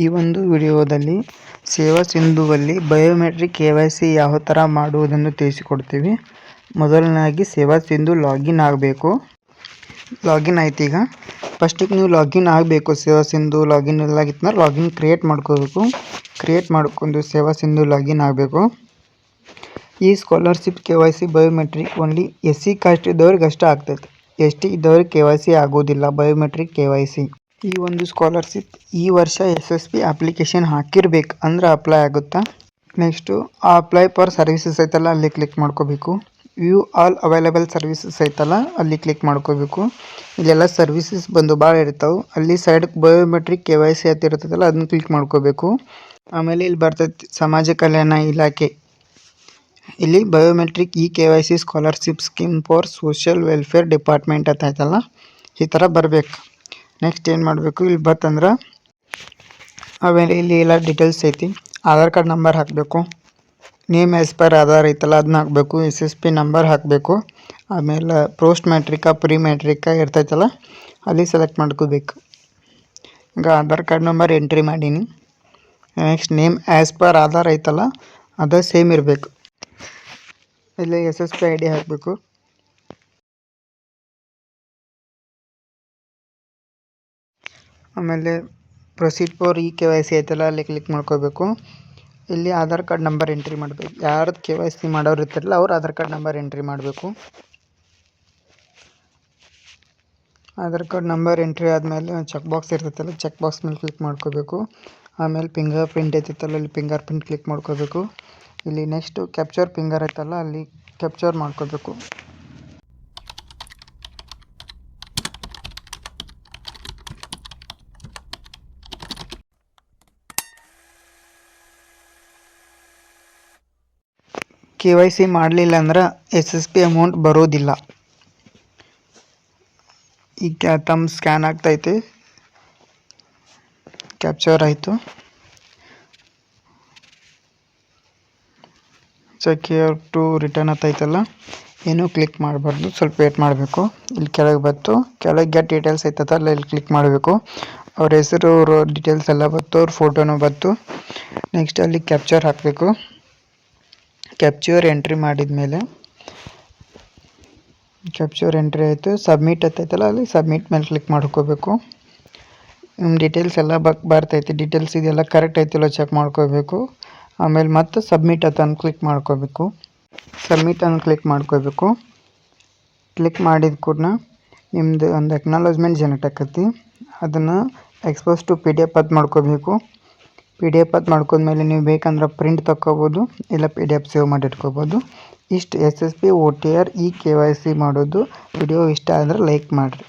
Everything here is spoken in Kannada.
ಈ ಒಂದು ವಿಡಿಯೋದಲ್ಲಿ ಸೇವಾ ಸಿಂಧುವಲ್ಲಿ ಬಯೋಮೆಟ್ರಿಕ್ KYC ಯಾವ ಥರ ಮಾಡುವುದನ್ನು ತಿಳಿಸಿಕೊಡ್ತೀವಿ. ಮೊದಲನೇದಾಗಿ ಸೇವಾ ಸಿಂಧು ಲಾಗಿನ್ ಆಗಬೇಕು. ಲಾಗಿನ್ ಆಯ್ತು. ಈಗ ಫಸ್ಟಿಗೆ ನೀವು ಲಾಗಿನ್ ಆಗಬೇಕು. ಸೇವಾ ಸಿಂಧು ಲಾಗಿನ್ ಎಲ್ಲ ಆಗಿತ್ತು ಲಾಗಿನ್ ಕ್ರಿಯೇಟ್ ಮಾಡ್ಕೋಬೇಕು. ಕ್ರಿಯೇಟ್ ಮಾಡ್ಕೊಂಡು ಸೇವಾ ಸಿಂಧು ಲಾಗಿನ್ ಆಗಬೇಕು. ಈ scholarship KYC biometric only SC cost ಇದ್ದವ್ರಿಗೆ ಅಷ್ಟೇ ಆಗ್ತೈತೆ. ST ಇದ್ದವ್ರಿಗೆ KYC ಆಗೋದಿಲ್ಲ ಬಯೋಮೆಟ್ರಿಕ್ KYC. ಈ ಒಂದು ಸ್ಕಾಲರ್ಶಿಪ್ ಈ ವರ್ಷ SSP ಅಪ್ಲಿಕೇಶನ್ ಹಾಕಿರ್ಬೇಕು ಅಂದ್ರೆ ಅಪ್ಲೈ ಆಗುತ್ತಾ. ನೆಕ್ಸ್ಟು ಅಪ್ಲೈ ಫಾರ್ ಸರ್ವಿಸಸ್ ಐತಲ್ಲ ಅಲ್ಲಿ ಕ್ಲಿಕ್ ಮಾಡ್ಕೋಬೇಕು. ವ್ಯೂ ಆಲ್ ಅವೈಲೇಬಲ್ ಸರ್ವಿಸಸ್ ಐತಲ್ಲ ಅಲ್ಲಿ ಕ್ಲಿಕ್ ಮಾಡ್ಕೋಬೇಕು. ಇಲ್ಲೆಲ್ಲ ಸರ್ವಿಸಸ್ ಬಂದು ಭಾಳ ಇರ್ತಾವೆ. ಅಲ್ಲಿ ಸೈಡ್ಗೆ ಬಯೋಮೆಟ್ರಿಕ್ KYC ಅಂತ ಇರ್ತದಲ್ಲ ಅದನ್ನ ಕ್ಲಿಕ್ ಮಾಡ್ಕೋಬೇಕು. ಆಮೇಲೆ ಇಲ್ಲಿ ಬರ್ತೈತಿ ಸಮಾಜ ಕಲ್ಯಾಣ ಇಲಾಖೆ. ಇಲ್ಲಿ biometric KYC scholarship scheme for social welfare department ಅಂತ ಆಯ್ತಲ್ಲ ಈ ಥರ ಬರಬೇಕು. ನೆಕ್ಸ್ಟ್ ಏನು ಮಾಡಬೇಕು, ಇಲ್ಲಿ ಬರ್ತಂದ್ರೆ ಆಮೇಲೆ ಇಲ್ಲಿ ಎಲ್ಲ ಡೀಟೇಲ್ಸ್ ಐತಿ. ಆಧಾರ್ ಕಾರ್ಡ್ ನಂಬರ್ ಹಾಕಬೇಕು. ನೇಮ್ ಆ್ಯಸ್ ಪರ್ ಆಧಾರ್ ಐತಲ್ಲ ಅದನ್ನ ಹಾಕಬೇಕು. SSP ನಂಬರ್ ಹಾಕಬೇಕು. ಆಮೇಲೆ ಪೋಸ್ಟ್ ಮ್ಯಾಟ್ರಿಕಾ ಪ್ರೀ ಮ್ಯಾಟ್ರಿಕಾ ಇರ್ತೈತಲ್ಲ ಅಲ್ಲಿ ಸೆಲೆಕ್ಟ್ ಮಾಡ್ಕೋಬೇಕು. ಈಗ ಆಧಾರ್ ಕಾರ್ಡ್ ನಂಬರ್ ಎಂಟ್ರಿ ಮಾಡೀನಿ. Next name as per Aadhaar ಐತಲ್ಲ ಅದು ಸೇಮ್ ಇರಬೇಕು. ಇಲ್ಲಿ SSP ID ಹಾಕಬೇಕು. ಆಮೇಲೆ ಪ್ರೊಸೀಡ್ ಫಾರ್ KYC ಐತಲ್ಲ ಅಲ್ಲಿ ಕ್ಲಿಕ್ ಮಾಡ್ಕೋಬೇಕು. ಇಲ್ಲಿ ಆಧಾರ್ ಕಾರ್ಡ್ ನಂಬರ್ ಎಂಟ್ರಿ ಮಾಡಬೇಕು. ಯಾರ್ದು KYC ಮಾಡೋರು ಇರ್ತಾರಲ್ಲ ಅವ್ರು ಆಧಾರ್ ಕಾರ್ಡ್ ನಂಬರ್ ಎಂಟ್ರಿ ಮಾಡಬೇಕು. ಆಧಾರ್ ಕಾರ್ಡ್ ನಂಬರ್ ಎಂಟ್ರಿ ಆದಮೇಲೆ ಚೆಕ್ ಬಾಕ್ಸ್ ಇರ್ತೈತಲ್ಲ ಚೆಕ್ ಬಾಕ್ಸ್ ಮೇಲೆ ಕ್ಲಿಕ್ ಮಾಡ್ಕೋಬೇಕು. ಆಮೇಲೆ ಫಿಂಗರ್ ಪ್ರಿಂಟ್ ಐತಲ್ಲ ಅಲ್ಲಿ ಫಿಂಗರ್ ಪ್ರಿಂಟ್ ಕ್ಲಿಕ್ ಮಾಡ್ಕೋಬೇಕು. ಇಲ್ಲಿ ನೆಕ್ಸ್ಟು ಕ್ಯಾಪ್ಚರ್ ಫಿಂಗರ್ ಐತಲ್ಲ ಅಲ್ಲಿ ಕ್ಯಾಪ್ಚರ್ ಮಾಡ್ಕೋಬೇಕು. KYC ಮಾಡಲಿಲ್ಲ ಅಂದ್ರೆ SSP ಅಮೌಂಟ್ ಬರೋದಿಲ್ಲ. ಈಗ ತಮ್ಮ ಸ್ಕ್ಯಾನ್ ಆಗ್ತೈತೆ. ಕ್ಯಾಪ್ಚರ್ ಆಯಿತು. ಚೆಕ್ ಹಿಯರ್ ಟು ರಿಟರ್ನ್ ಅಂತೈತಲ್ಲ ಏನೂ ಕ್ಲಿಕ್ ಮಾಡಬಾರ್ದು, ಸ್ವಲ್ಪ ವೇಟ್ ಮಾಡಬೇಕು. ಇಲ್ಲಿ ಕೆಳಗೆ ಬಂತು, ಕೆಳಗೆ ಗೆಟ್ ಡೀಟೇಲ್ಸ್ ಐತಲ್ಲ ಇಲ್ಲಿ ಕ್ಲಿಕ್ ಮಾಡಬೇಕು. ಅವ್ರ ಹೆಸರು ಅವ್ರ ಡೀಟೇಲ್ಸ್ ಎಲ್ಲ ಬಂತು, ಅವ್ರ ಫೋಟೋನು ಬಂತು. ನೆಕ್ಸ್ಟ್ ಅಲ್ಲಿ ಕ್ಯಾಪ್ಚರ್ ಹಾಕಬೇಕು. ಕ್ಯಾಪ್ಚರ್ ಎಂಟ್ರಿ ಮಾಡಿದ ಮೇಲೆ ಕ್ಯಾಪ್ಚರ್ ಎಂಟ್ರಿ ಆಯಿತು. ಸಬ್ಮಿಟ್ ಅಂತೈತಲ್ಲ ಅಲ್ಲಿ ಸಬ್ಮಿಟ್ ಮೇಲೆ ಕ್ಲಿಕ್ ಮಾಡ್ಕೋಬೇಕು. ನಿಮ್ಮ ಡೀಟೇಲ್ಸ್ ಎಲ್ಲ ಬರ್ತೈತಿ. ಡೀಟೇಲ್ಸ್ ಇದೆಲ್ಲ ಕರೆಕ್ಟ್ ಐತಿಲ್ಲ ಚೆಕ್ ಮಾಡ್ಕೋಬೇಕು. ಆಮೇಲೆ ಮತ್ತೆ ಸಬ್ಮಿಟ್ ಅಂತ ಕ್ಲಿಕ್ ಮಾಡ್ಕೋಬೇಕು. ಸಬ್ಮಿಟ್ ಅನ್ನು ಕ್ಲಿಕ್ ಮಾಡ್ಕೋಬೇಕು. ಕ್ಲಿಕ್ ಮಾಡಿದ ಕೂಡ ನಿಮ್ಮದು ಒಂದು ಅಕ್ನಾಲಜ್ಮೆಂಟ್ ಜನರೇಟ್ ಆಕತಿ. ಅದನ್ನು ಎಕ್ಸ್ಪೋಸ್ ಟು PDF ಅದು ಮಾಡ್ಕೋಬೇಕು. PDF ಅದು ಮಾಡ್ಕೊಂಡ್ಮೇಲೆ ನೀವು ಬೇಕಂದ್ರೆ ಪ್ರಿಂಟ್ ತಗೋಬೋದು ಇಲ್ಲ PDF ಸೇವ್ ಮಾಡಿ ಇಟ್ಕೋಬೋದು. ಇಷ್ಟು SSP OTR KYC ಮಾಡೋದು. ವಿಡಿಯೋ ಇಷ್ಟ ಆದರೆ ಲೈಕ್ ಮಾಡಿರಿ.